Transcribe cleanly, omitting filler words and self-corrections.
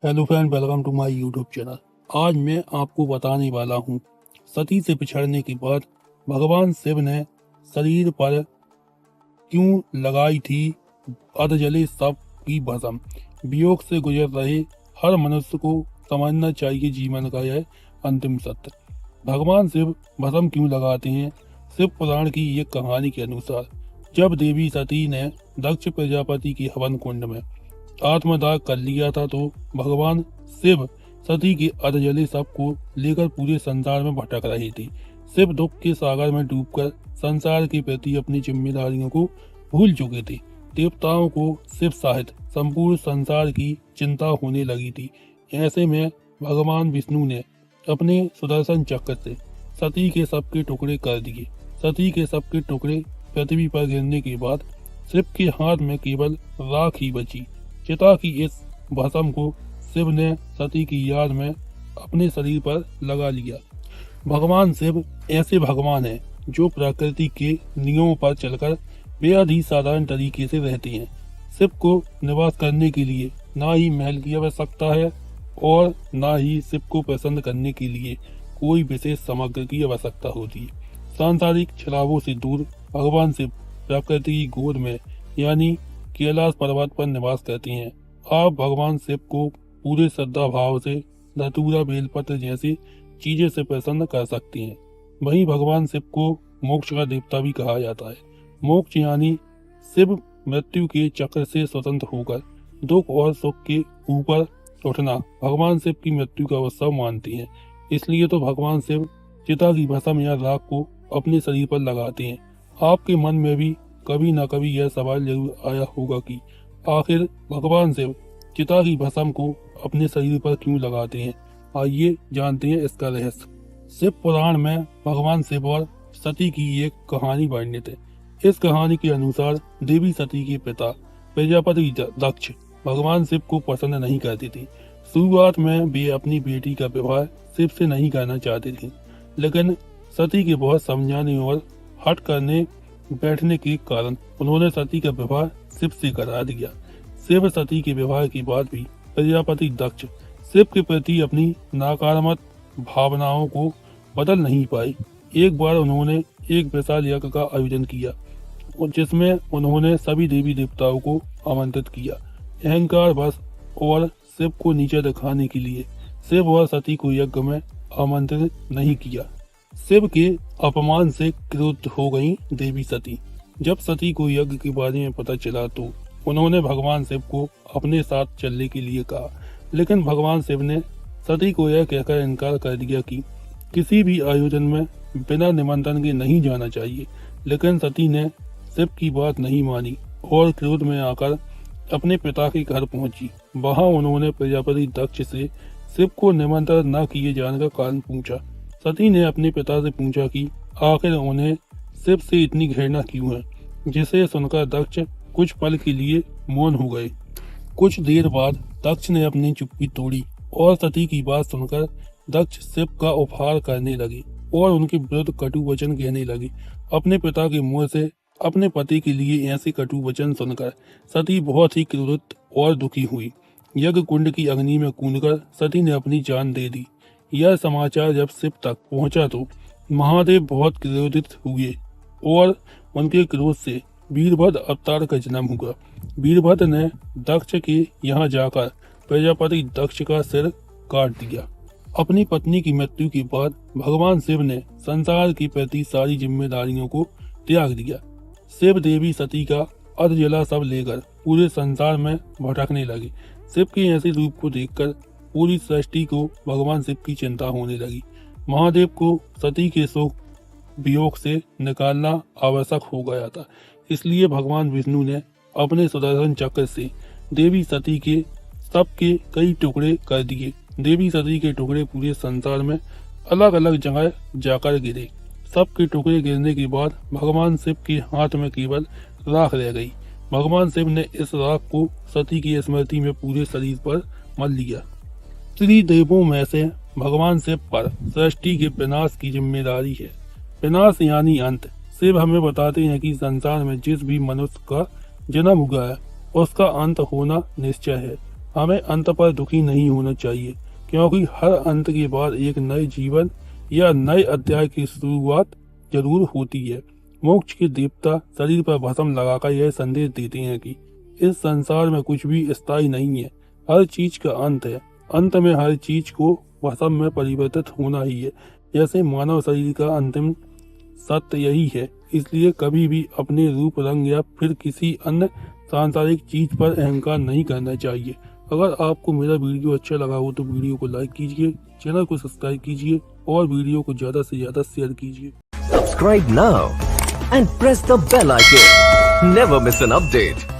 Hello friend, welcome to my YouTube channel. आज मैं आपको बताने वाला हूँ सती से बिछड़ने के बाद भगवान शिव ने शरीर पर क्यों लगाई थी अर्धजले शव की भस्म। वियोग से गुजर रहे हर मनुष्य को समझना चाहिए जीवन का यह अंतिम सत्य। भगवान शिव भस्म क्यों लगाते हैं? शिव पुराण की एक कहानी के अनुसार जब देवी सती ने दक्ष प्रजापति के हवन कुंड में आत्मदाह कर लिया था तो भगवान शिव सती के अर्धजले शव को लेकर पूरे संसार में भटक रहे थे। शिव दुख के सागर में डूबकर संसार के प्रति अपनी जिम्मेदारियों को भूल चुके थे। देवताओं को शिव सहित संपूर्ण संसार की चिंता होने लगी थी। ऐसे में भगवान विष्णु ने अपने सुदर्शन चक्र से सती के शव के टुकड़े कर दिए। सती के शव के टुकड़े पृथ्वी पर गिरने के बाद शिव के हाथ में केवल राख ही बची। चिता की इस भस्म को शिव ने सती की याद में अपने शरीर पर लगा लिया। भगवान शिव ऐसे भगवान हैं जो प्रकृति के नियमों पर चलकर बेहद ही साधारण तरीके से रहते हैं। शिव को निवास करने के लिए ना ही महल की आवश्यकता है और ना ही शिव को प्रसन्न करने के लिए कोई विशेष सामग्री की आवश्यकता होती है। सांसारिक छलावों से दूर भगवान शिव प्रकृति की गोद में यानी कैलाश पर्वत पर निवास करते हैं। आप भगवान शिव को पूरे श्रद्धा भाव से धतूरा, बेलपत्र जैसी चीजें से प्रसन्न कर सकते हैं। वहीं भगवान शिव को मोक्ष का देवता भी कहा जाता है। मोक्ष यानी शिव मृत्यु के चक्र से स्वतंत्र होकर दुख और सुख के ऊपर उठना भगवान शिव की मृत्यु का उत्सव मानते हैं। इसलिए तो भगवान शिव चिता की भस्म या राख को अपने शरीर पर लगाते हैं। आपके मन में भी कभी न कभी यह सवाल जरूर आया होगा कि आखिर भगवान शिव चिता की भस्म को अपने शरीर पर क्यों लगाते हैं। आइए जानते हैं इसका रहस्य। शिव पुराण में भगवान शिव और सती की एक कहानी वर्णित है। इस कहानी के अनुसार देवी सती के पिता प्रजापति दक्ष भगवान शिव को पसंद नहीं करते थे। शुरुआत में वे अपनी बेटी का विवाह शिव से नहीं करना चाहते थे, लेकिन सती के बहुत समझाने और हट करने बैठने के कारण उन्होंने सती का विवाह शिव से करा दिया। शिव सती के विवाह के बाद भी प्रजापति दक्ष शिव के प्रति अपनी नकारात्मक भावनाओं को बदल नहीं पाए। एक बार उन्होंने एक विशाल यज्ञ का आयोजन किया जिसमें उन्होंने सभी देवी देवताओं को आमंत्रित किया। अहंकार बस और शिव को नीचे दिखाने के लिए शिव और सती को यज्ञ में आमंत्रित नहीं किया। शिव के अपमान से क्रुद्ध हो गई देवी सती। जब सती को यज्ञ के बारे में पता चला तो उन्होंने भगवान शिव को अपने साथ चलने के लिए कहा, लेकिन भगवान शिव ने सती को यह कहकर इनकार कर दिया कि किसी भी आयोजन में बिना निमंत्रण के नहीं जाना चाहिए। लेकिन सती ने शिव की बात नहीं मानी और क्रोध में आकर अपने पिता के घर पहुंची। वहां उन्होंने प्रजापति दक्ष से शिव को निमंत्रण न किए जाने का कारण पूछा। सती ने अपने पिता से पूछा कि आखिर उन्हें शिव से इतनी घृणा क्यों है, जिसे सुनकर दक्ष कुछ पल के लिए मौन हो गए। कुछ देर बाद दक्ष ने अपनी चुप्पी तोड़ी और सती की बात सुनकर दक्ष शिव का उपहार करने लगे और उनके विरुद्ध कटु वचन कहने लगे। अपने पिता के मुंह से अपने पति के लिए ऐसे कटु वचन सुनकर सती बहुत ही क्रोधित और दुखी हुई। यज्ञ कुंड की अग्नि में कूदकर सती ने अपनी जान दे दी। यह समाचार जब शिव तक पहुंचा तो महादेव बहुत क्रोधित हुए और उनके क्रोध से वीरभद्र अवतार का जन्म हुआ। वीरभद्र ने दक्ष के यहाँ जाकर प्रजापति दक्ष का सिर काट दिया। अपनी पत्नी की मृत्यु के बाद भगवान शिव ने संसार के प्रति सारी जिम्मेदारियों को त्याग दिया। शिव देवी सती का अर्धजला शव लेकर पूरे संसार में भटकने लगे। शिव के ऐसे रूप को देखकर पूरी सृष्टि को भगवान शिव की चिंता होने लगी। महादेव को सती के शोक वियोग से निकालना आवश्यक हो गया था। इसलिए भगवान विष्णु ने अपने सुदर्शन चक्र से देवी सती के शव के कई टुकड़े कर दिए। देवी सती के टुकड़े पूरे संसार में अलग अलग जगह जाकर गिरे। शव के टुकड़े गिरने के बाद भगवान शिव के हाथ में केवल राख रह गई। भगवान शिव ने इस राख को सती की स्मृति में पूरे शरीर पर मल लिया। त्रिदेवों में से भगवान शिव पर सृष्टि के विनाश की जिम्मेदारी है। विनाश यानी अंत। शिव हमें बताते हैं कि संसार में जिस भी मनुष्य का जन्म हुआ है उसका अंत होना निश्चय है। हमें अंत पर दुखी नहीं होना चाहिए, क्योंकि हर अंत के बाद एक नए जीवन या नए अध्याय की शुरुआत जरूर होती है। मोक्ष के देवता शरीर पर भस्म लगाकर यह संदेश देते हैं कि इस संसार में कुछ भी स्थायी नहीं है, हर चीज का अंत है। अंत में हर चीज को भस्म में परिवर्तित होना ही है। जैसे मानव शरीर का अंतिम सत्य यही है, इसलिए कभी भी अपने रूप, रंग या फिर किसी अन्य सांसारिक चीज पर अहंकार नहीं करना चाहिए। अगर आपको मेरा वीडियो अच्छा लगा हो तो वीडियो को लाइक कीजिए, चैनल को सब्सक्राइब कीजिए और वीडियो को ज्यादा से ज्यादा शेयर कीजिए। Subscribe now and press the bell icon. Never miss an update.